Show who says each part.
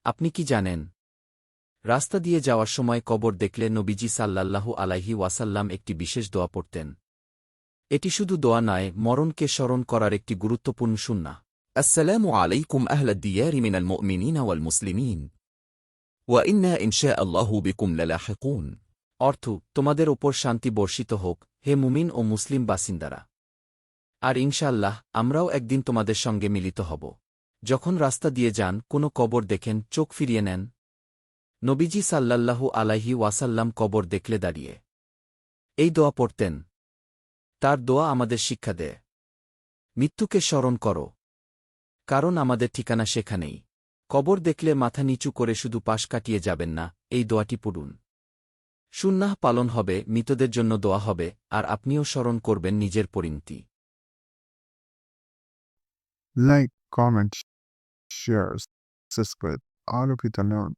Speaker 1: আপনি কি জানেন, রাস্তা দিয়ে যাওয়ার সময় কবর দেখলে নবীজি সাল্লাল্লাহু আলাইহি ওয়াসাল্লাম একটি বিশেষ দোয়া পড়তেন। এটি শুধু দোয়া নয়, মরণকে স্মরণ করার একটি গুরুত্বপূর্ণ সুন্নাহ।
Speaker 2: السلام عليكم أهل الديار من المؤمنين والمسلمين وإنا إن شاء الله بكم للاحقون
Speaker 1: অর্থ, তোমাদের ওপর শান্তি বর্ষিত হোক, হে মুমিন ও মুসলিম বাসিন্দারা। আর ইনশাআল্লাহ আমরাও একদিন তোমাদের সঙ্গে মিলিত হব। যখন রাস্তা দিয়ে যান, কোনো কবর দেখেন, চোখ ফিরিয়ে নেন। নবীজি সাল্লাল্লাহু আলাইহি ওয়াসাল্লাম কবর দেখলে দাঁড়িয়ে এই দোয়া পড়তেন। তার দোয়া আমাদের শিক্ষা দেয়, মৃত্যুকে স্মরণ করো, কারণ আমাদের ঠিকানা সেখানেই। কবর দেখলে মাথা নিচু করে শুধু পাশ কাটিয়ে যাবেন না, এই দোয়াটি পড়ুন। সুন্নাহ পালন হবে, মৃতদের জন্য দোয়া হবে, আর আপনিও স্মরণ করবেন নিজের পরিণতি।
Speaker 3: Like, comment, share, subscribe. All of it alone.